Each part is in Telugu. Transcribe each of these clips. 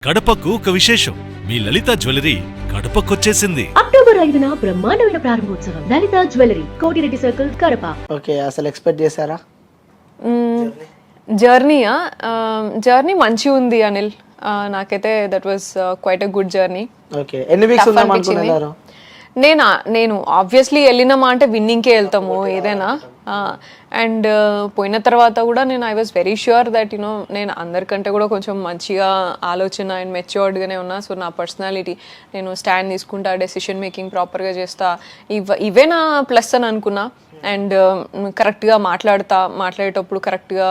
కడపకు ఒక విశేషం. మీ లలిత జ్యువెలరీ కడపకొచ్చేసింది. అక్టోబర్ 5న బ్రహ్మాండమైన ప్రారంభోత్సవం. Lalitha jewellery, Kotireddy circle, Kadapa. Okay, అసలు ఎక్స్పెక్ట్ చేశారా? జర్నీ మంచిగా ఉంది అనిల్. నాకైతే that was quite a good journey. Okay, ఎన్ని వీక్స్ ఉందాం అనుకున్నారు? నేను ఆబ్వియస్లీ వెళ్ళినామా అంటే విన్నింగ్కే వెళ్తాము ఏదైనా. అండ్ పోయిన తర్వాత కూడా నేను I was very sure that you know నేను అందరికంటే కూడా కొంచెం మంచిగా ఆలోచన అండ్ మెచ్యూర్డ్గానే ఉన్నా. సో నా పర్సనాలిటీ, నేను స్టాండ్ తీసుకుంటా, డెసిషన్ మేకింగ్ ప్రాపర్గా చేస్తా, ఇవే నా ప్లస్ అని అనుకున్నా. అండ్ కరెక్ట్గా మాట్లాడేటప్పుడు కరెక్ట్గా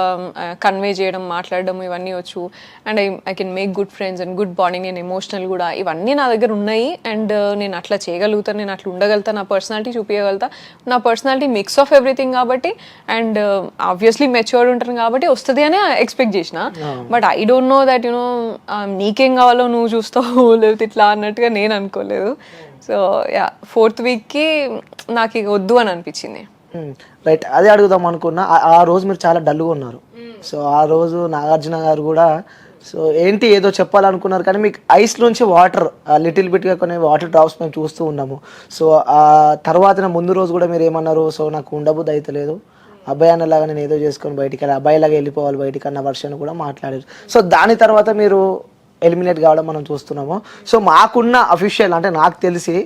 కన్వే చేయడం, మాట్లాడడం ఇవన్నీ వచ్చు. And I can make good friends and good bonding. నేను ఎమోషనల్ కూడా, ఇవన్నీ నా దగ్గర ఉన్నాయి. అండ్ నేను అట్లా చేయగలుగుతాను, నేను అట్లా ఉండగలుగుతా, నా పర్సనాలిటీ చూపించగలుగుతా. నా పర్సనాలిటీ మిక్స్ ఆఫ్ ఎవ్రీథింగ్ కాబట్టి, అండ్ ఆబ్వియస్లీ మెచ్యూర్డ్ ఉంటాను కాబట్టి వస్తుంది అని ఎక్స్పెక్ట్ చేసిన. But I don't know that you know నీకేం కావాలో నువ్వు చూస్తావు లేకపోతే ఇట్లా అన్నట్టుగా నేను అనుకోలేదు. సో యా, 4th వీక్కి నాకు ఇక వద్దు అని అనిపించింది. రైట్, అదే అడుగుదాం అనుకున్నా. ఆ రోజు మీరు చాలా డల్గా ఉన్నారు. సో ఆ రోజు నాగార్జున గారు కూడా సో ఏంటి ఏదో చెప్పాలనుకున్నారు, కానీ మీకు ఐస్ నుంచి వాటర్ లిటిల్ బిట్గా కొన్ని వాటర్ డ్రాప్స్ మేము చూస్తూ ఉన్నాము. సో ఆ తర్వాత ముందు రోజు కూడా మీరు ఏమన్నారు, సో నాకు ఉండబుద్ధి అయితే లేదు, అబ్బాయి అన్నలాగా నేను ఏదో చేసుకొని బయటికి వెళ్ళి అబ్బాయిలాగా వెళ్ళిపోవాలి బయటికి అన్న వర్షన్ కూడా మాట్లాడారు. సో దాని తర్వాత మీరు ఎలిమినేట్ కావడం మనం చూస్తున్నాము. సో మాకున్న అఫీషియల్ అంటే నాకు తెలిసి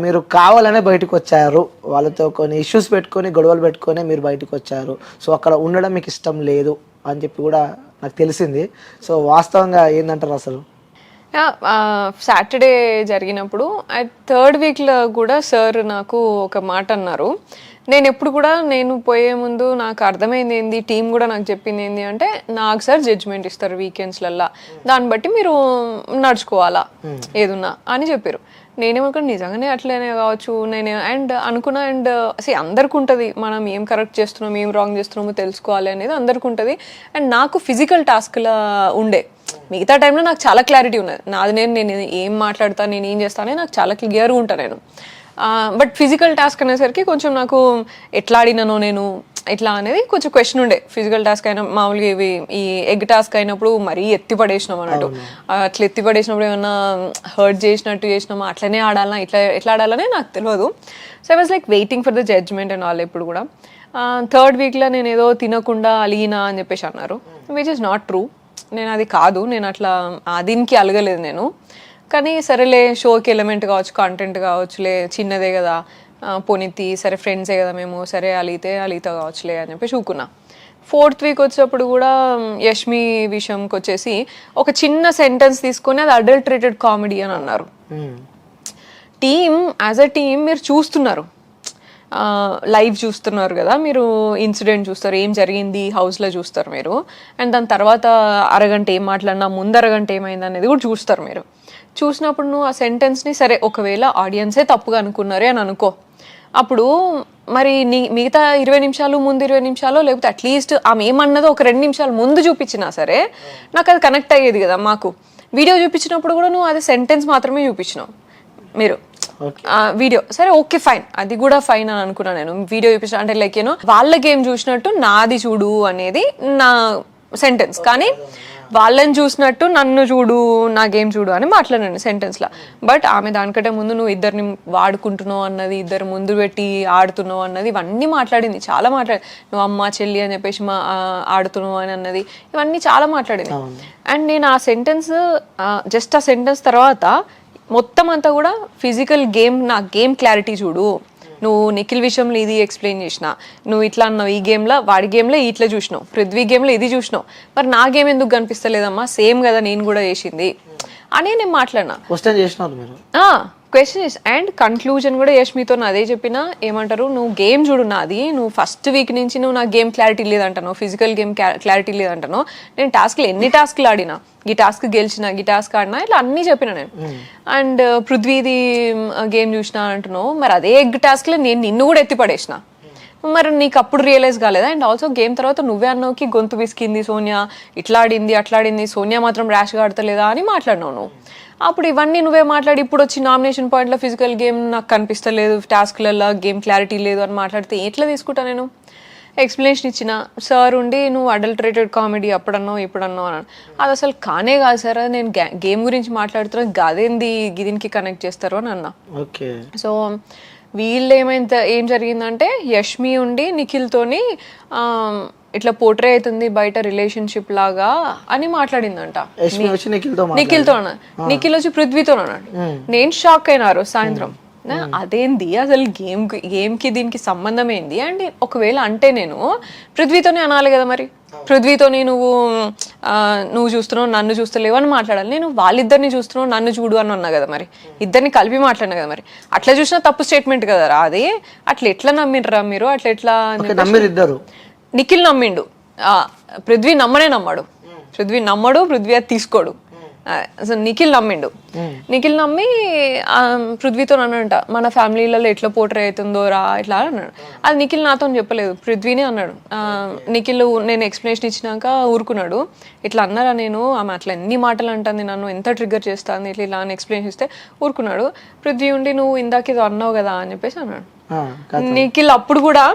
మీరు కావాలనే బయటకు వచ్చారు, వాళ్ళతో కొన్ని ఇష్యూస్ పెట్టుకొని గొడవలు పెట్టుకొని మీరు బయటకు వచ్చారు. సో అక్కడ ఉండడం మీకు ఇష్టం లేదు అని చెప్పి కూడా నాకు తెలిసింది. సో వాస్తవంగా ఏంటంటారు అసలు? సాటర్డే జరిగినప్పుడు 3rd వీక్లో కూడా సార్ నాకు ఒక మాట అన్నారు. నేను ఎప్పుడు కూడా నేను పోయే ముందు నాకు అర్థమైంది ఏంది, టీం కూడా నాకు చెప్పింది ఏంది అంటే, నాకు సార్ జడ్జ్మెంట్ ఇస్తారు వీకెండ్స్లల్లా, దాన్ని బట్టి మీరు నడుచుకోవాలా ఏదున్నా అని చెప్పారు. నేనేమనుకున్నా నిజంగానే అట్లనే కావచ్చు నేను అండ్ అనుకున్నా. అండ్ అసలు అందరికి ఉంటుంది, మనం ఏం కరెక్ట్ చేస్తున్నాం ఏం రాంగ్ చేస్తున్నామో తెలుసుకోవాలి అనేది అందరికి ఉంటుంది. అండ్ నాకు ఫిజికల్ టాస్క్లా ఉండే, మిగతా టైంలో నాకు చాలా క్లారిటీ ఉన్నది. నేను ఏం మాట్లాడతా, నేను ఏం చేస్తానే నాకు చాలా క్లియర్గా ఉంటాను నేను. బట్ ఫిజికల్ టాస్క్ అనేసరికి కొంచెం నాకు ఎట్లా ఆడినానో నేను ఇట్లా అనేది కొంచెం క్వశ్చన్ ఉండే. ఫిజికల్ టాస్క్ అయినా మామూలుగా ఇవి ఈ ఎగ్ టాస్క్ అయినప్పుడు మరీ ఎత్తి పడేసినాం అన్నట్టు, అట్లా ఎత్తి పడేసినప్పుడు ఏమన్నా హర్ట్ చేసినామా, అట్లనే ఆడాలన్నా ఎట్లా ఆడాలనే నాకు తెలియదు. So I was like waiting for the judgement and all. ఎప్పుడు కూడా 3rd వీక్లో నేను ఏదో తినకుండా అలిగినా అని చెప్పేసి అన్నారు, విచ్ ఇస్ నాట్ ట్రూ. నేను అది కాదు, నేను అట్లా దీనికి అలగలేదు నేను. కానీ సరేలే, షోకి ఎలిమెంట్ కావచ్చు, కంటెంట్ కావచ్చులే, చిన్నదే కదా, పోనీతి సరే ఫ్రెండ్సే కదా మేము, సరే అలిగితే కావచ్చులే అని చెప్పి చూకున్నా. 4th వీక్ వచ్చేటప్పుడు కూడా యష్మి విషయంకి వచ్చేసి ఒక చిన్న సెంటెన్స్ తీసుకొని అది అడల్టరేటెడ్ కామెడీ అని అన్నారు. యాజ్ అ టీమ్ మీరు చూస్తున్నారు, లైవ్ చూస్తున్నారు కదా మీరు, ఇన్సిడెంట్ చూస్తారు, ఏం జరిగింది హౌస్లో చూస్తారు మీరు. అండ్ దాని తర్వాత అరగంట ఏం మాట్లాడినా, ముందు అరగంట ఏమైంది అనేది కూడా చూస్తారు మీరు. చూసినప్పుడు నువ్వు ఆ సెంటెన్స్ని సరే ఒకవేళ ఆడియన్సే తప్పుగా అనుకున్నారే అని అనుకో, అప్పుడు మరి మిగతా 20 నిమిషాలు ముందు 20 నిమిషాలు లేకపోతే అట్లీస్ట్ ఆమె ఏమన్నదో ఒక 2 నిమిషాలు ముందు చూపించినా సరే నాకు అది కనెక్ట్ అయ్యేది కదా. మాకు వీడియో చూపించినప్పుడు కూడా నువ్వు అది సెంటెన్స్ మాత్రమే చూపించినావు మీరు వీడియో, సరే ఓకే ఫైన్, అది కూడా ఫైన్ అని అనుకున్నాను నేను. వీడియో చూపించిన అంటే లైక్ యూనో వాళ్ళ గేమ్ చూసినట్టు నాది చూడు అనేది నా సెంటెన్స్, కానీ వాళ్ళని చూసినట్టు నన్ను చూడు, నా గేమ్ చూడు అని మాట్లాడాను సెంటెన్స్లో. బట్ ఆమె దానికంటే ముందు నువ్వు ఇద్దరిని వాడుకుంటున్నావు అన్నది, ఇద్దరు ముందు పెట్టి ఆడుతున్నావు అన్నది, ఇవన్నీ మాట్లాడింది, చాలా మాట్లాడి నువ్వు అమ్మ చెల్లి అని చెప్పేసి ఆడుతున్నావు అని అన్నది, ఇవన్నీ చాలా మాట్లాడింది. అండ్ నేను ఆ సెంటెన్స్ జస్ట్ ఆ సెంటెన్స్ తర్వాత మొత్తం అంతా కూడా ఫిజికల్ గేమ్, నా గేమ్ క్లారిటీ చూడు, నువ్వు నిఖిల్ విషయంలో ఇది ఎక్స్ప్లెయిన్ చేసిన, నువ్వు ఇట్లా అన్నావు ఈ గేమ్లో, వాడి గేమ్లో ఇట్లా చూసినావు, పృథ్వీ గేమ్లో ఇది చూసినావు, మరి నా గేమ్ ఎందుకు కనిపిస్తలేదమ్మా, సేమ్ కదా నేను కూడా చేసింది అని నేను మాట్లాడినా. క్వశ్చన్ అండ్ కన్క్లూజన్ కూడా యష్మితో అదే చెప్పిన, ఏమంటారు నువ్వు గేమ్ చూడు నాది, నువ్వు 1st వీక్ నుంచి నువ్వు నా గేమ్ క్లారిటీ లేదంటాను, ఫిజికల్ గేమ్ క్లారిటీ లేదంటాను, నేను టాస్క్లు ఎన్ని టాస్క్లు ఆడినా, ఈ టాస్క్ గెలిచిన, ఈ టాస్క్ ఆడినా, ఇట్లా అన్నీ చెప్పిన నేను. అండ్ పృథ్వీది గేమ్ చూసినా అంటున్నావు, మరి అదే ఎగ్ టాస్క్లో నేను నిన్ను కూడా ఎత్తి పడేసిన, మరి నీకు అప్పుడు రియలైజ్ కాలేదా? అండ్ ఆల్సో గేమ్ తర్వాత నువ్వే అన్నావుకి గొంతు విసికింది సోనియా, ఇట్లా ఆడింది అట్లా ఆడింది, సోనియా మాత్రం ర్యాష్గా ఆడతలేదా అని మాట్లాడినావు నువ్వు. అప్పుడు ఇవన్నీ నువ్వే మాట్లాడి ఇప్పుడు వచ్చి నామినేషన్ పాయింట్లో ఫిజికల్ గేమ్ నాకు కనిపిస్తలేదు, టాస్క్లలో గేమ్ క్లారిటీ లేదు అని మాట్లాడితే ఎట్లా తీసుకుంటా నేను? ఎక్స్ప్లెనేషన్ ఇచ్చిన సార్ ఉండి నువ్వు అడల్టరేటెడ్ కామెడీ అప్పుడన్నో ఇప్పుడన్నో అని. అది అసలు కానే కాదు సార్, అది నేను గేమ్ గురించి మాట్లాడుతున్నా, గదేంది దీనికి కనెక్ట్ చేస్తారు అని అన్నా. ఓకే. సో వీళ్ళు ఏం జరిగిందంటే యష్మి ఉండి నిఖిల్తోని ఇట్లా పోర్ట్రే అవుతుంది బయట రిలేషన్షిప్ లాగా అని మాట్లాడిందంట. నిఖిల్తో నిఖిల్ వచ్చి పృథ్వీతో అన్నాడు. నేను షాక్ అయినారు సాయంత్రం, అదేంది అసలు గేమ్ కి దీనికి సంబంధం ఏంది అండ్ ఒకవేళ అంటే నేను పృథ్వీతోనే అనాలి కదా, మరి పృథ్వీతోని నువ్వు చూస్తున్నావు నన్ను చూస్తలేవు అని మాట్లాడాలి. నేను వాళ్ళిద్దరిని చూస్తున్నావు నన్ను చూడు అని అన్నా కదా, మరి ఇద్దరిని కలిపి మాట్లాడినా కదా, మరి అట్లా చూసినా తప్పు స్టేట్మెంట్ కదా రా అది. అట్లా ఎట్లా నమ్మిండ్రా మీరు, అట్లా ఎట్లా నిఖిల్ నమ్మిండు, పృథ్వీ నమ్మడు. పృథ్వీ అది తీసుకోడు. అసలు నిఖిల్ నమ్మి పృథ్వీతో అన్నాడంట, మన ఫ్యామిలీలలో ఎట్లా పోర్ట్రే అవుతుందో రా ఇట్లా అన్నాడు. అది నిఖిల్ నాతో చెప్పలేదు, పృథ్వీనే అన్నాడు. నిఖిల్ నేను ఎక్స్ప్లెనేషన్ ఇచ్చినాక ఊరుకున్నాడు. ఇట్లా అన్నారా నేను, ఆమె అట్లా ఎన్ని మాటలు అంటుంది, నన్ను ఎంత ట్రిగ్గర్ చేస్తుంది ఇట్లా ఇలా అని ఎక్స్ప్లెయిన్ ఇస్తే ఊరుకున్నాడు. పృథ్వీ ఉండి నువ్వు ఇందాక ఏదో అన్నావు కదా అని చెప్పేసి అన్నాడు. నిఖిల్ అప్పుడు కూడా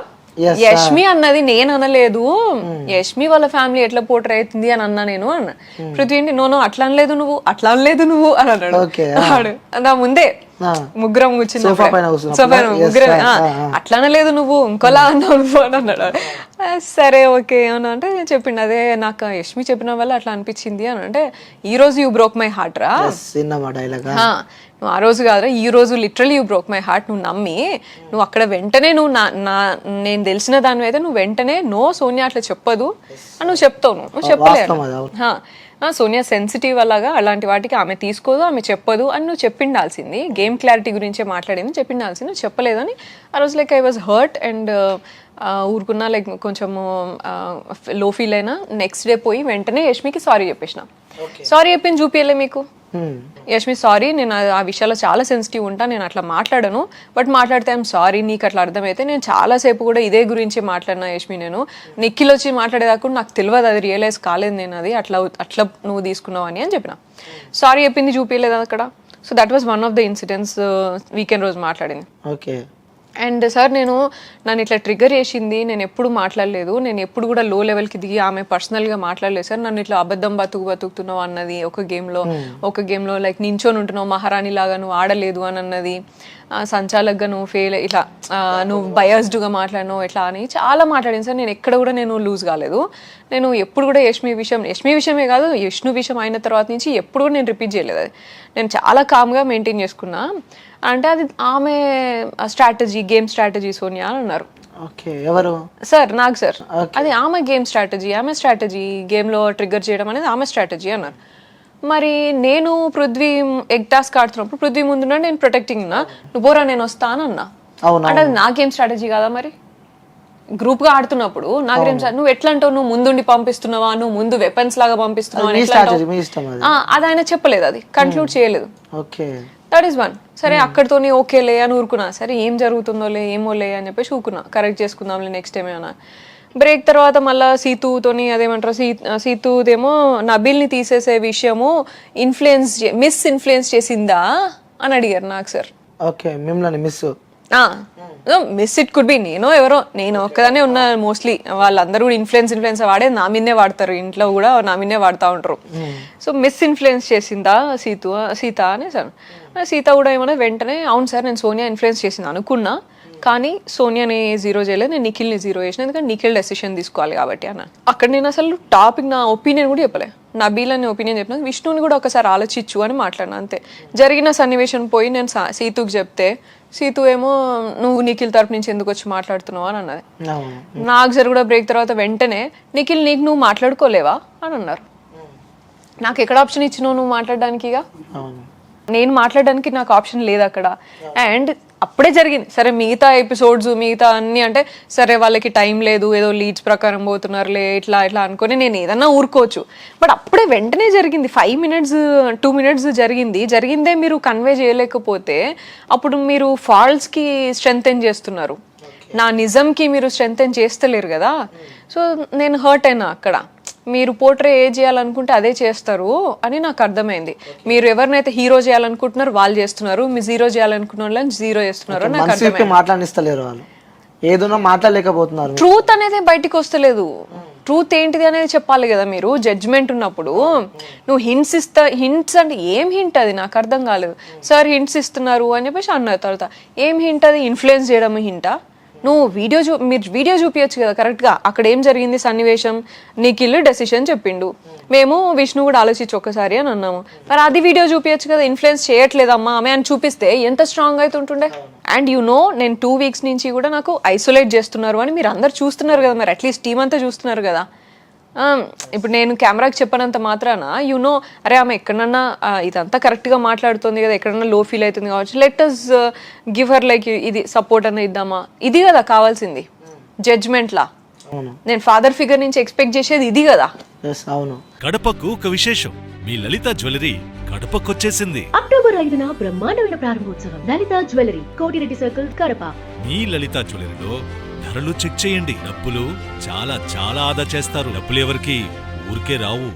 యష్మి అన్నది నేను అనలేదు, యష్మి వాళ్ళ ఫ్యామిలీ ఎట్లా పోర్ట్రే అవుతుంది అని అన్నా నేను అన్న. పృథ్వీ నో అట్లా అనలేదు నువ్వు అని అన్నాడు. నా ముందే ముగ్గురం కూర్చుని అట్లా అనలేదు నువ్వు ఇంకోలా అన్నావు నువ్వు అని అన్నాడు. సరే ఓకే అని అంటే నేను చెప్పిండు, అదే నాకు యష్మి చెప్పిన వల్ల అట్లా అనిపించింది అని అంటే, ఈ రోజు యూ బ్రోక్ మై హార్ట్ రా, నువ్వు ఆ రోజు కాదురా ఈ రోజు literally you broke my heart. నువ్వు నమ్మి నువ్వు అక్కడ వెంటనే నేను తెలిసిన దాని అయితే నువ్వు వెంటనే నో సోనియా అట్లా చెప్పదు అని నువ్వు చెప్తావు, నువ్వు చెప్పలేదు. సోనియా సెన్సిటివ్ అలాగా అలాంటి వాటికి ఆమె తీసుకోదు, ఆమె చెప్పదు అని నువ్వు చెప్పిండాల్సింది. గేమ్ క్లారిటీ గురించే మాట్లాడింది చెప్పిండాల్సింది, నువ్వు చెప్పలేదని. ఆ రోజు like I was hurt and ఊరుకున్నా, లైక్ కొంచెము లో ఫీల్ అయినా. నెక్స్ట్ డే పోయి వెంటనే యష్మికి సారీ చెప్పేసిన. సారీ చెప్పింది చూపియలే మీకు, యష్మి సారీ నేను ఆ విషయాల్లో చాలా సెన్సిటివ్ ఉంటా, నేను అట్లా మాట్లాడను, బట్ మాట్లాడితే ఐఎమ్ సారీ, నీకు అట్లా అర్థమైతే. నేను చాలాసేపు కూడా ఇదే గురించి మాట్లాడినా యష్మి, నేను నిఖిల్ వచ్చి మాట్లాడేదాకా నాకు తెలియదు, అది రియలైజ్ కాలేదు నేను, అది అట్లా నువ్వు తీసుకున్నావు అని చెప్పిన. సారీ చెప్పింది చూపించలేదు అక్కడ. So that was one of the incidents weekend రోజు మాట్లాడింది. ఓకే. అండ్ సార్ నన్ను ఇట్లా ట్రిగ్గర్ చేసింది, నేను ఎప్పుడు మాట్లాడలేదు, నేను ఎప్పుడు కూడా లో లెవెల్కి దిగి ఆమె పర్సనల్గా మాట్లాడలేదు సార్. నన్ను ఇట్లా అబద్ధం బతుకుతున్నావు అన్నది ఒక గేమ్లో లైక్ నించొని ఉంటున్నావు మహారాణి లాగా, నువ్వు ఆడలేదు అని అన్నది. సంచాలకుగా నువ్వు ఫెయిల్, ఇట్లా నువ్వు బయాస్డ్గా మాట్లాడినావు ఇట్లా అని చాలా మాట్లాడింది సార్. నేను ఎక్కడ కూడా నేను లూజ్ కాలేదు. నేను ఎప్పుడు కూడా యష్మి విషయమే కాదు, విష్ణు విషయం అయిన తర్వాత నుంచి ఎప్పుడు కూడా నేను రిపీట్ చేయలేదు. అది నేను చాలా కామ్గా మెయింటైన్ చేసుకున్నా. అంటే అది ఆమె స్ట్రాటజీ, గేమ్ స్ట్రాటజీ సోనియా అని అన్నారు. సార్ నాకు సార్ అది ఆమె గేమ్ స్ట్రాటజీ, ఆమె స్ట్రాటజీ గేమ్లో ట్రిగ్గర్ చేయడం అనేది ఆమె స్ట్రాటజీ అన్నారు. మరి నేను పృథ్వీ ఎగ్ టాస్క్ ఆడుతున్నప్పుడు పృథ్వీ ముందున్నా నేను ప్రొటెక్టింగ్ ఉన్నా, నువ్వు పోరా నేను వస్తాను అన్నా. అంటే అది నా గేమ్ స్ట్రాటజీ కాదా? మరి గ్రూప్ గా ఆడుతున్నప్పుడు నా గేమ్ నువ్వు ఎట్లా అంటావు, నువ్వు ముందుండి పంపిస్తున్నావా, నువ్వు ముందు వెపన్స్ లాగా పంపిస్తున్నావా, అది ఆయన చెప్పలేదు, అది కన్క్లూడ్ చేయలేదు. That is one. సరే అక్కడితోని ఓకేలే అని ఊరుకున్నా. సరే ఏం జరుగుతుందోలే ఏమోలే అని చెప్పేసి ఊరుకున్నా, కరెక్ట్ చేసుకుందాంలే నెక్స్ట్ టైం ఏమన్నా. బ్రేక్ తర్వాత మళ్ళీ సీతుతోని అదేమంటారు, సీతుదేమో నబీల్ని తీసేసే విషయము మిస్ ఇన్ఫ్లుయెన్స్ చేసిందా అని అడిగారు నాకు sir. Miss it could be నేను ఒక్కదానే ఉన్నా, మోస్ట్లీ వాళ్ళందరూ కూడా ఇన్ఫ్లుయెన్స్ వాడే నా మీదే వాడతారు, ఇంట్లో కూడా నా మీదే వాడుతూ ఉంటారు. సో మిస్ ఇన్ఫ్లుయెన్స్ చేసిందా సీత అని సార్. సీత కూడా ఏమన్నా వెంటనే అవును సార్ నేను సోనియా ఇన్ఫ్లుయెన్స్ చేసింది అనుకున్నా, కానీ సోనియాని జీరో చేయలేదు, నేను నిఖిల్ని జీరో చేసిన, ఎందుకంటే నిఖిల్ డెసిషన్ తీసుకోవాలి కాబట్టి అన్న. అక్కడ నేను అసలు టాపిక్ నా ఒపీనియన్ కూడా చెప్పలే, నబీల్ అని ఒపీనియన్ చెప్పిన, విష్ణుని కూడా ఒకసారి ఆలోచించు అని మాట్లాడినా అంతే. జరిగిన సన్నివేశం పోయి నేను సీతుకి చెప్తే సీతు ఏమో నువ్వు నిఖిల్ తరపు నుంచి ఎందుకు వచ్చి మాట్లాడుతున్నావు అని అన్నది. నాకు సార్ కూడా బ్రేక్ తర్వాత వెంటనే నిఖిల్ నీకు నువ్వు మాట్లాడుకోలేవా అని అన్నారు. నాకు ఎక్కడ ఆప్షన్ ఇచ్చినావు నువ్వు మాట్లాడడానికి? నేను మాట్లాడడానికి నాకు ఆప్షన్ లేదు అక్కడ. అండ్ అప్పుడే జరిగింది. సరే మిగతా ఎపిసోడ్స్ మిగతా అన్ని అంటే సరే వాళ్ళకి టైం లేదు, ఏదో లీడ్స్ ప్రకారం పోతున్నారులే ఇట్లా అనుకొని నేను ఏదన్నా ఊరుకోవచ్చు. బట్ అప్పుడే వెంటనే జరిగింది, 5 minutes 2 minutes జరిగిందే మీరు కన్వే చేయలేకపోతే అప్పుడు మీరు ఫాల్స్కి స్ట్రెంగ్తెన్ చేస్తున్నారు, నా నిజంకి మీరు స్ట్రెంగ్తెన్ చేస్తలేరు కదా. సో నేను హర్ట్ అయినా అక్కడ. మీరు పోర్ట్రే ఏ చేయాలనుకుంటే అదే చేస్తారు అని నాకు అర్థమైంది. మీరు ఎవరినైతే హీరో చేయాలనుకుంటున్నారు వాళ్ళు చేస్తున్నారు, మీరు జీరో చేయాలనుకున్న వాళ్ళని జీరో చేస్తున్నారు నాకు అర్థమైంది. ఏదైనా మాట్లాడలేకపోతున్నారు. ట్రూత్ అనేది బయటికి వస్తలేదు. ట్రూత్ ఏంటిది అనేది చెప్పాలి కదా మీరు. జడ్జ్మెంట్ ఉన్నప్పుడు నువ్వు హింట్స్ అంటే ఏం హింట్ అది నాకు అర్థం కాలేదు. సార్ హింట్స్ ఇస్తున్నారు అని చెప్పేసి అన్నారు. తర్వాత ఏం హింట్ అది? ఇన్ఫ్లుయెన్స్ చేయడం హింటా? నువ్వు మీరు వీడియో చూపించచ్చు కదా కరెక్ట్గా. అక్కడ ఏం జరిగింది సన్నివేశం, నిఖిల్ డెసిషన్ చెప్పిండు, మేము విష్ణు కూడా ఆలోచించి ఒక్కసారి అని అన్నాము. మరి అది వీడియో చూపించచ్చు కదా. ఇన్ఫ్లుయెన్స్ చేయట్లేదమ్మా ఆమె అని చూపిస్తే ఎంత స్ట్రాంగ్ అవుతుంటుండే. అండ్ నేను 2 weeks నుంచి కూడా నాకు ఐసోలేట్ చేస్తున్నారు అని మీరు అందరు చూస్తున్నారు కదా. మరి అట్లీస్ట్ టీం అంతా చూస్తున్నారు కదా. ఇప్పుడు నేను కెమెరాకి చెప్పనంత మాత్రాన అరే ఆమె ఎక్కడన్నా ఇదంతా కరెక్ట్గా మాట్లాడుతుంది కదా, ఎక్కడన్నా లో ఫీల్ అవుతుంది కావచ్చు, let us give her like ఇది సపోర్ట్ అన్న ఇద్దామా. ఇది కదా కావాల్సింది జడ్జ్మెంట్లా. నేను ఫాదర్ ఫిగర్ నుంచి ఎక్స్పెక్ట్ చేసేది ఇది కదా. అవును. కడపకు ఒక విశేషం, మీ లలిత జ్యువెలరీ కడపకొచ్చేసింది. అక్టోబర్ 5న బ్రహ్మాండమైన ప్రారంభోత్సవం. Lalitha jewellery, Kotireddy circle, Kadapa. మీ లలిత జ్యువెలరీలో ధరలు చెక్ చేయండి. డబ్బులు చాలా చాలా ఆదా చేస్తారు. డబ్బులు ఎవరికి ఊరికే రావు.